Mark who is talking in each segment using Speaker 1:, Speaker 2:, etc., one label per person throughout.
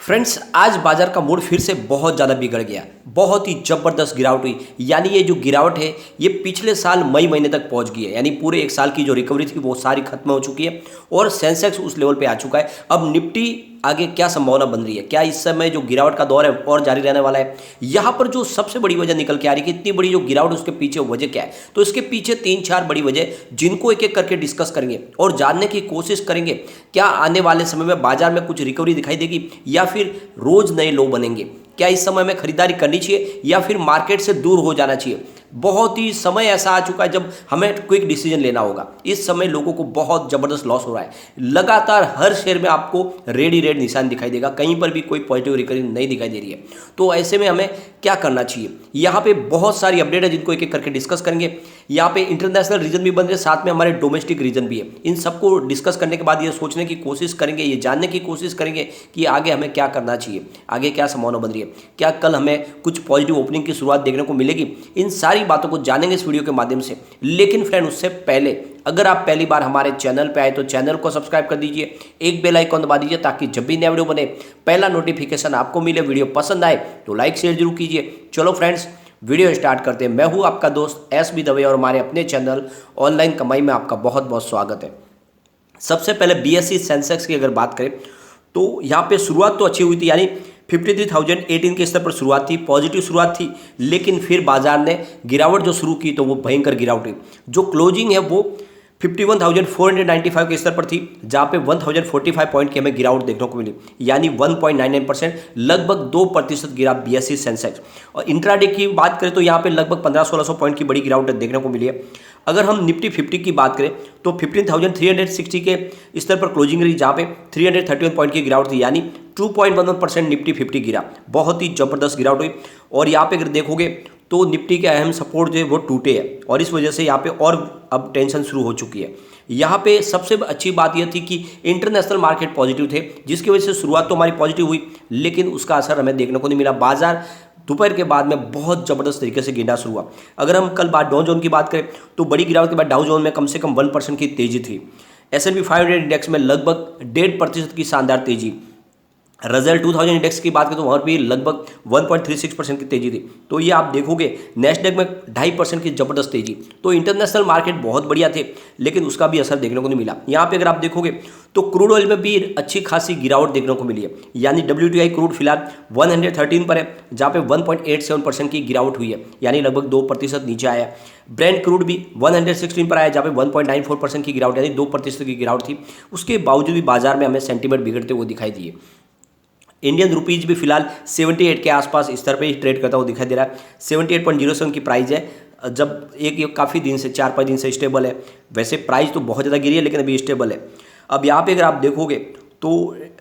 Speaker 1: Friends, आज बाजार का मूड फिर से बहुत ज़्यादा बिगड़ गया। बहुत ही ज़बरदस्त गिरावट हुई। यानी ये जो गिरावट है ये पिछले साल मई महीने तक पहुंच गई है। यानी पूरे एक साल की जो रिकवरी थी वो सारी खत्म हो चुकी है और सेंसेक्स उस लेवल पे आ चुका है। अब निफ्टी आगे क्या संभावना बन रही है, क्या इस समय जो गिरावट का दौर है और जारी रहने वाला है? यहाँ पर जो सबसे बड़ी वजह निकल के आ रही है कि इतनी बड़ी जो गिरावट उसके पीछे वजह क्या है, तो इसके पीछे 3-4 बड़ी वजह जिनको एक एक करके डिस्कस करेंगे और जानने की कोशिश करेंगे क्या आने वाले समय में बाजार में कुछ रिकवरी दिखाई देगी या फिर रोज नए लो बनेंगे। क्या इस समय में खरीदारी करनी चाहिए या फिर मार्केट से दूर हो जाना चाहिए। बहुत ही समय ऐसा आ चुका है जब हमें क्विक डिसीजन लेना होगा। इस समय लोगों को बहुत ज़बरदस्त लॉस हो रहा है। लगातार हर शेयर में आपको रेड ही रेड निशान दिखाई देगा, कहीं पर भी कोई पॉजिटिव रिकवरी नहीं दिखाई दे रही है। तो ऐसे में हमें क्या करना चाहिए, यहाँ पे बहुत सारी अपडेट है जिनको एक एक करके डिस्कस करेंगे। यहाँ पे इंटरनेशनल रीजन भी बन रहे, साथ में हमारे डोमेस्टिक रीजन भी है। इन सबको डिस्कस करने के बाद ये सोचने की कोशिश करेंगे, ये जानने की कोशिश करेंगे कि आगे हमें क्या करना चाहिए, आगे क्या संभावना बन रही है, क्या कल हमें कुछ पॉजिटिव ओपनिंग की शुरुआत देखने को मिलेगी। इन सारी बातों को जानेंगे इस वीडियो के माध्यम से। लेकिन फ्रेंड, उससे पहले अगर आप पहली बार हमारे चैनल पे आए तो चैनल को सब्सक्राइब कर दीजिए, एक बेल आइकॉन दबा दीजिए ताकि जब भी नया वीडियो बने पहला नोटिफिकेशन आपको मिले। वीडियो पसंद आए तो लाइक शेयर जरूर कीजिए। चलो फ्रेंड्स, वीडियो स्टार्ट करते हैं। मैं हूं आपका दोस्त एस बी दवे और हमारे अपने चैनल ऑनलाइन कमाई में आपका बहुत बहुत स्वागत है। सबसे पहले बीएसई सेंसेक्स की अगर बात करें तो यहाँ पे शुरुआत तो अच्छी हुई थी, यानी 53,018 के स्तर पर शुरुआत थी, पॉजिटिव शुरुआत थी। लेकिन फिर बाजार ने गिरावट जो शुरू की तो वो भयंकर गिरावट हुई। जो क्लोजिंग है वो 51,495 के स्तर पर थी, जहाँ पे 1,045 पॉइंट की हमें गिरावट देखने को मिली, यानी 1.99%, लगभग 2% गिरा बीएसई सेंसेक्स। और इंट्राडे की बात करें तो यहाँ पे लगभग 1500-1600 पॉइंट की बड़ी गिरावट देखने को मिली है। अगर हम निफ्टी 50 की बात करें तो 15,360 के स्तर पर क्लोजिंग रही, जहाँ पे 331 पॉइंट की गिरावट थी, यानी 2.11% निफ्टी 50 गिरा। बहुत ही जबरदस्त गिरावट हुई। और यहाँ पे अगर देखोगे तो निफ्टी के अहम सपोर्ट जो है वो टूटे हैं और इस वजह से यहाँ पे और अब टेंशन शुरू हो चुकी है। यहाँ पे सबसे अच्छी बात यह थी कि इंटरनेशनल मार्केट पॉजिटिव थे, जिसकी वजह से शुरुआत तो हमारी पॉजिटिव हुई, लेकिन उसका असर हमें देखने को नहीं मिला। बाजार दोपहर के बाद में बहुत ज़बरदस्त तरीके से गिरना शुरू हुआ। अगर हम कल डाउ जोन की बात करें तो बड़ी गिरावट के बाद डाउ जोन में कम से कम 1% की तेजी थी। S&P 500 इंडेक्स में लगभग 1.5% की शानदार तेजी। रजल 2000 इंडेक्स की बात करें तो वहाँ भी लगभग 1.36% की तेजी थी। तो ये आप देखोगे नेस्डैक में 2.5% की जबरदस्त तेजी। तो इंटरनेशनल मार्केट बहुत बढ़िया थे, लेकिन उसका भी असर देखने को नहीं मिला। यहाँ पे अगर आप देखोगे तो क्रूड ऑयल में भी अच्छी खासी गिरावट देखने को मिली है, यानी WTI क्रूड फिलहाल 113 पर है, जहाँ पे 1.87% की गिरावट हुई है, यानी लगभग 2% नीचे आया है। ब्रेंट क्रूड भी 116 पर आया, जहाँ पे 1.94% की गिरावट, यानी 2% की गिरावट थी। उसके बावजूद भी बाजार में हमें सेंटीमेंट बिगड़ते हुए दिखाई दिए। इंडियन रुपीज भी फिलहाल 78 के आसपास स्तर पे ही ट्रेड करता हुआ दिखाई दे रहा है। 78.07 की प्राइस है, जब एक काफ़ी दिन से 4-5 दिन से स्टेबल है। वैसे प्राइस तो बहुत ज़्यादा गिरी है लेकिन अभी स्टेबल है। अब यहाँ पे अगर आप देखोगे तो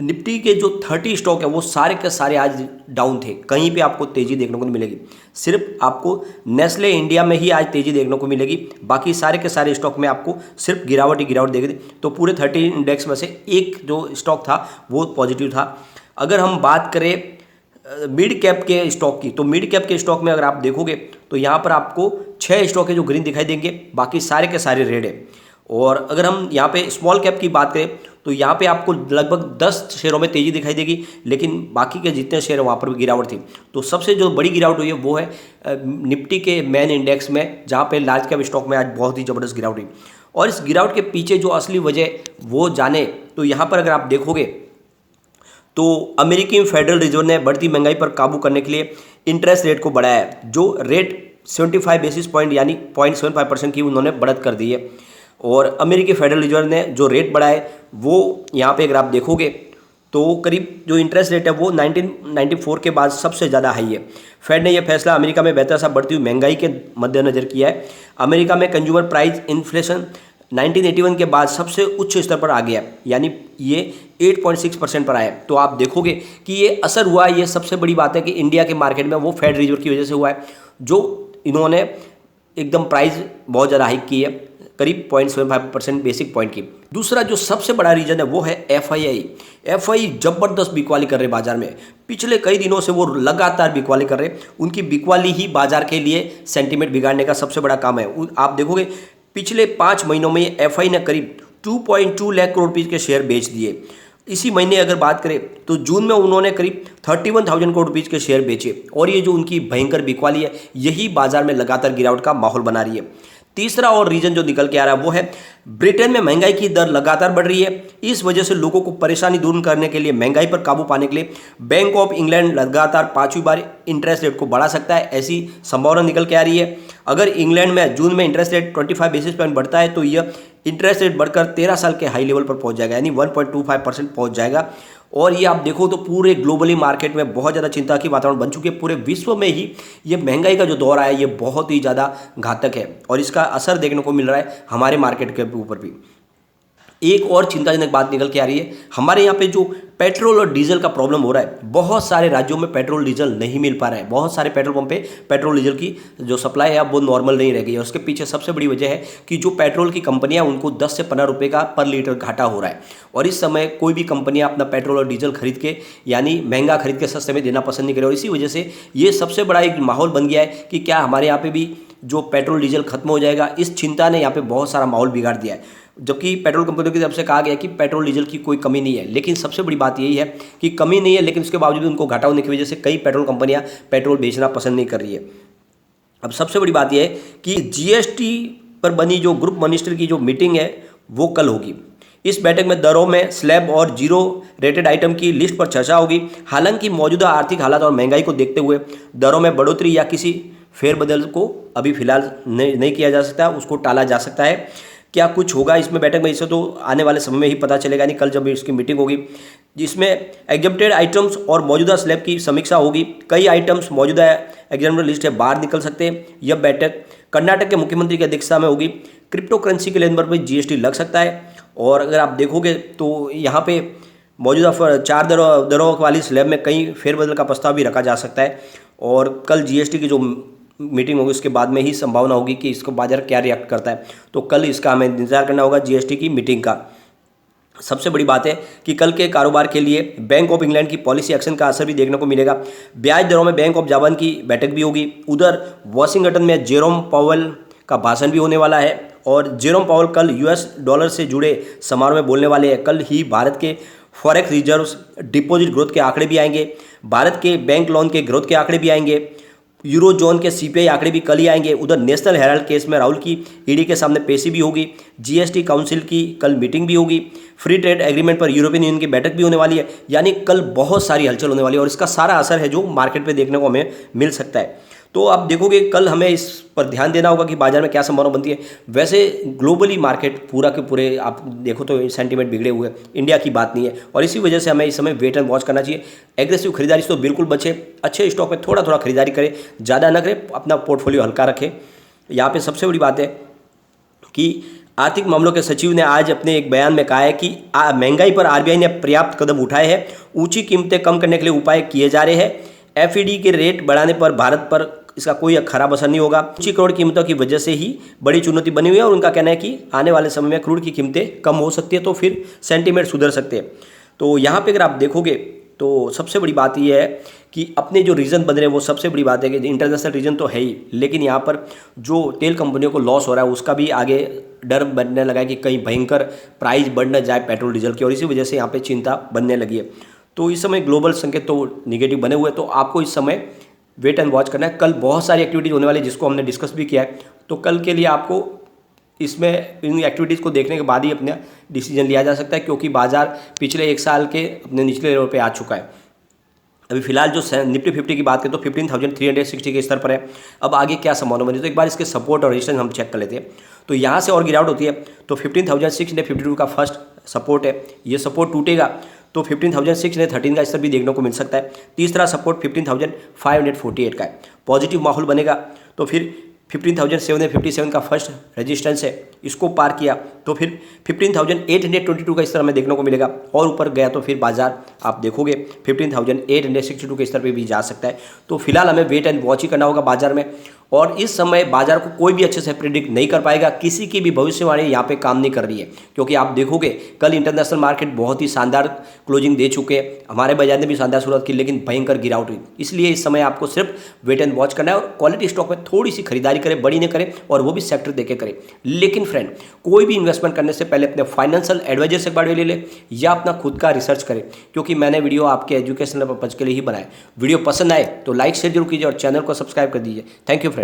Speaker 1: निफ्टी के जो 30 स्टॉक है वो सारे के सारे आज डाउन थे, कहीं पे आपको तेज़ी देखने को नहीं मिलेगी। सिर्फ आपको नेस्ले इंडिया में ही आज तेज़ी देखने को मिलेगी, बाकी सारे के सारे स्टॉक में आपको सिर्फ गिरावट ही गिरावट देगी। तो पूरे 30 इंडेक्स में से एक जो स्टॉक था वो पॉजिटिव था। अगर हम बात करें मिड कैप के स्टॉक की, तो मिड कैप के स्टॉक में अगर आप देखोगे तो यहाँ पर आपको 6 स्टॉक है जो ग्रीन दिखाई देंगे, बाकी सारे के सारे रेड है। और अगर हम यहाँ पे स्मॉल कैप की बात करें तो यहाँ पे आपको लगभग 10 शेयरों में तेज़ी दिखाई देगी, लेकिन बाकी के जितने शेयर हैं वहाँ पर भी गिरावट थी। तो सबसे जो बड़ी गिरावट हुई है वो है निफ्टी के मेन इंडेक्स में, जहाँ पे लार्ज कैप स्टॉक में आज बहुत ही ज़बरदस्त गिरावट हुई। और इस गिरावट के पीछे जो असली वजह वो जाने तो यहाँ पर अगर आप देखोगे तो अमेरिकी फेडरल रिजर्व ने बढ़ती महंगाई पर काबू करने के लिए इंटरेस्ट रेट को बढ़ाया है। जो रेट 75 बेसिस पॉइंट यानी 0.75% की उन्होंने बढ़त कर दी है। और अमेरिकी फेडरल रिजर्व ने जो रेट बढ़ाया है वो यहाँ पे अगर आप देखोगे तो करीब जो इंटरेस्ट रेट है वो 1994 के बाद सबसे ज़्यादा हाई है। फेड ने यह फैसला अमेरिका में बेहतर सा बढ़ती हुई महंगाई के मद्देनजर किया है। अमेरिका में कंज्यूमर प्राइस इन्फ्लेशन 1981 के बाद सबसे उच्च स्तर पर आ गया, यानी ये 8.6% पर आया। तो आप देखोगे कि ये असर हुआ है। ये सबसे बड़ी बात है कि इंडिया के मार्केट में वो फेड रिजर्व की वजह से हुआ है, जो इन्होंने एकदम प्राइस बहुत ज़्यादा हाइक की है, करीब 0.75% बेसिक पॉइंट की। दूसरा जो सबसे बड़ा रीजन है वो है एफआई जबरदस्त बिकवाली कर रहे बाजार में। पिछले कई दिनों से वो लगातार बिकवाली कर रहे। उनकी बिकवाली ही बाजार के लिए सेंटीमेंट बिगाड़ने का सबसे बड़ा काम है। आप देखोगे पिछले 5 महीनों में एफआई ने करीब 2.2 लाख करोड़ रुपये के शेयर बेच दिए। इसी महीने अगर बात करें तो जून में उन्होंने करीब 31,000 करोड़ रुपीज़ के शेयर बेचे और ये जो उनकी भयंकर बिकवाली है यही बाजार में लगातार गिरावट का माहौल बना रही है। तीसरा और रीजन जो निकल के आ रहा है वो है ब्रिटेन में महंगाई की दर लगातार बढ़ रही है। इस वजह से लोगों को परेशानी दूर करने के लिए, महंगाई पर काबू पाने के लिए बैंक ऑफ इंग्लैंड लगातार 5वीं बार इंटरेस्ट रेट को बढ़ा सकता है, ऐसी संभावना निकल के आ रही है। अगर इंग्लैंड में जून में इंटरेस्ट रेट 25 बेसिस पॉइंट बढ़ता है तो यह इंटरेस्ट रेट बढ़कर 13 साल के हाई लेवल पर पहुंच जाएगा, यानी 1.25% पहुंच जाएगा। और ये आप देखो तो पूरे ग्लोबली मार्केट में बहुत ज़्यादा चिंता की वातावरण बन चुकी है। पूरे विश्व में ही ये महंगाई का जो दौर आया है ये बहुत ही ज़्यादा घातक है और इसका असर देखने को मिल रहा है हमारे मार्केट के ऊपर भी। एक और चिंताजनक बात निकल के आ रही है, हमारे यहाँ पे जो पेट्रोल और डीजल का प्रॉब्लम हो रहा है, बहुत सारे राज्यों में पेट्रोल डीजल नहीं मिल पा रहा है। बहुत सारे पेट्रोल पंप पे पेट्रोल डीजल की जो सप्लाई है अब वो नॉर्मल नहीं रह गई है। उसके पीछे सबसे बड़ी वजह है कि जो पेट्रोल की कंपनियां उनको 10 से 15 रुपये का पर लीटर घाटा हो रहा है और इस समय कोई भी कंपनियां अपना पेट्रोल और डीजल खरीद के, यानी महंगा खरीद के सस्ते में देना पसंद नहीं कर रही और इसी वजह से ये सबसे बड़ा एक माहौल बन गया है कि क्या हमारे यहाँ पे भी जो पेट्रोल डीजल खत्म हो जाएगा। इस चिंता ने यहाँ पे बहुत सारा माहौल बिगाड़ दिया है, जबकि पेट्रोल कंपनियों की तरफ से कहा गया कि पेट्रोल डीजल की कोई कमी नहीं है। लेकिन सबसे बड़ी बात यही है कि कमी नहीं है, लेकिन उसके बावजूद उनको घाटा होने की वजह से कई पेट्रोल कंपनियां पेट्रोल बेचना पसंद नहीं कर रही है। अब सबसे बड़ी बात यह है कि जीएसटी पर बनी जो ग्रुप मिनिस्टर की जो मीटिंग है वो कल होगी। इस बैठक में दरों में स्लैब और जीरो रेटेड आइटम की लिस्ट पर चर्चा होगी। हालांकि मौजूदा आर्थिक हालात और महंगाई को देखते हुए दरों में बढ़ोतरी या किसी फेरबदल को अभी फिलहाल नहीं किया जा सकता, उसको टाला जा सकता है। क्या कुछ होगा इसमें बैठक में, इसे तो आने वाले समय में ही पता चलेगा, नहीं कल जब इसकी मीटिंग होगी जिसमें एग्जेप्टेड आइटम्स और मौजूदा स्लैब की समीक्षा होगी। कई आइटम्स मौजूदा एग्जाम्पल लिस्ट है बाहर निकल सकते हैं। यह बैठक कर्नाटक के मुख्यमंत्री की अध्यक्षता में होगी। क्रिप्टो करेंसी के लेन देन पर जीएसटी लग सकता है और अगर आप देखोगे तो यहाँ पे मौजूदा 4 दरों वाली स्लैब में कई फेरबदल का प्रस्ताव भी रखा जा सकता है और कल जीएसटी की जो मीटिंग होगी उसके बाद में ही संभावना होगी कि इसको बाजार क्या रिएक्ट करता है। तो कल इसका हमें इंतजार करना होगा जीएसटी की मीटिंग का। सबसे बड़ी बात है कि कल के कारोबार के लिए बैंक ऑफ इंग्लैंड की पॉलिसी एक्शन का असर भी देखने को मिलेगा। ब्याज दरों में बैंक ऑफ जापान की बैठक भी होगी। उधर वॉशिंगटन में जेरोम पावेल का भाषण भी होने वाला है और जेरोम पावेल कल यूएस डॉलर से जुड़े समारोह में बोलने वाले हैं। कल ही भारत के फॉरेक्स रिजर्व्स, डिपॉजिट ग्रोथ के आंकड़े भी आएंगे। भारत के बैंक लोन के ग्रोथ के आंकड़े भी आएंगे। यूरो जोन के सीपीआई आंकड़े भी कल ही आएंगे। उधर नेशनल हेराल्ड केस में राहुल की ईडी के सामने पेशी भी होगी। जीएसटी काउंसिल की कल मीटिंग भी होगी। फ्री ट्रेड एग्रीमेंट पर यूरोपियन यूनियन की बैठक भी होने वाली है। यानी कल बहुत सारी हलचल होने वाली है और इसका सारा असर है जो मार्केट पे देखने को हमें मिल सकता है। तो आप देखोगे कल हमें इस पर ध्यान देना होगा कि बाजार में क्या संभावना बनती है। वैसे ग्लोबली मार्केट पूरा के पूरे आप देखो तो सेंटीमेंट बिगड़े हुए हैं, इंडिया की बात नहीं है और इसी वजह से हमें इस समय वेट एंड वॉच करना चाहिए। एग्रेसिव खरीदारी से तो बिल्कुल बचे, अच्छे स्टॉक में थोड़ा थोड़ा खरीदारी करें, ज़्यादा ना करें, अपना पोर्टफोलियो हल्का रखें। यहाँ पर सबसे बड़ी बात है कि आर्थिक मामलों के सचिव ने आज अपने एक बयान में कहा है कि महंगाई पर आरबीआई ने पर्याप्त कदम उठाए हैं, ऊंची कीमतें कम करने के लिए उपाय किए जा रहे हैं। एफईडी के रेट बढ़ाने पर भारत पर इसका कोई खराब असर नहीं होगा। ऊंची क्रूड कीमतों की वजह से ही बड़ी चुनौती बनी हुई है और उनका कहना है कि आने वाले समय में क्रूड की कीमतें कम हो सकती है तो फिर सेंटीमेंट सुधर सकते हैं। तो यहाँ पे अगर आप देखोगे तो सबसे बड़ी बात यह है कि अपने जो रीजन बन रहे हैं वो सबसे बड़ी बात है कि इंटरनेशनल रीजन तो है ही, लेकिन यहाँ पर जो तेल कंपनियों को लॉस हो रहा है उसका भी आगे डर बनने लगा है कि कहीं भयंकर प्राइस बढ़ न जाए पेट्रोल डीजल की और इसी वजह से यहाँ पे चिंता बनने लगी है। तो इस समय ग्लोबल संकेत तो निगेटिव बने हुए हैं, तो आपको इस समय वेट एंड वॉच करना है। कल बहुत सारी एक्टिविटीज़ होने वाली है जिसको हमने डिस्कस भी किया है, तो कल के लिए आपको इसमें इन एक्टिविटीज़ को देखने के बाद ही अपना डिसीजन लिया जा सकता है, क्योंकि बाजार पिछले एक साल के अपने निचले लेवल पे आ चुका है। अभी फिलहाल जो निफ्टी 50 की बात करें तो 15,360 के स्तर पर है। अब आगे क्या संभावना बनी, तो एक बार इसके सपोर्ट और रेजिस्टेंस हम चेक कर लेते हैं। तो यहाँ से और गिरावट होती है तो 15,652 का फर्स्ट सपोर्ट है, ये सपोर्ट टूटेगा तो 15,613 का स्तर भी देखने को मिल सकता है। तीसरा सपोर्ट 15,548 का है, पॉजिटिव माहौल बनेगा तो फिर 15,757 का फर्स्ट रेजिस्टेंस है, इसको पार किया तो फिर 15,822 का स्तर हमें देखने को मिलेगा और ऊपर गया तो फिर बाजार आप देखोगे 15,862 के स्तर पे भी जा सकता है। तो फिलहाल हमें वेट एंड वॉच ही करना होगा बाजार में और इस समय बाजार को कोई भी अच्छे से प्रिडिक्ट नहीं कर पाएगा, किसी की भी भविष्यवाणी यहाँ पे काम नहीं कर रही है, क्योंकि आप देखोगे कल इंटरनेशनल मार्केट बहुत ही शानदार क्लोजिंग दे चुके हैं, हमारे बाजार ने भी शानदार शुरुआत की, लेकिन भयंकर गिरावट हुई। इसलिए इस समय आपको सिर्फ वेट एंड वॉच करना है और क्वालिटी स्टॉक में थोड़ी सी खरीदारी करें, बड़ी नहीं करें, और वो भी सेक्टर देके करें। लेकिन फ्रेंड, कोई भी इन्वेस्टमेंट करने से पहले अपने फाइनेंशियल एडवाइजर से बारे ले ले या अपना खुद का रिसर्च करें, क्योंकि मैंने वीडियो आपके एजुकेशनल पर्पज के लिए ही बनाया। वीडियो पसंद आए तो लाइक शेयर जरूर कीजिए और चैनल को सब्सक्राइब कर दीजिए। Thank you friend.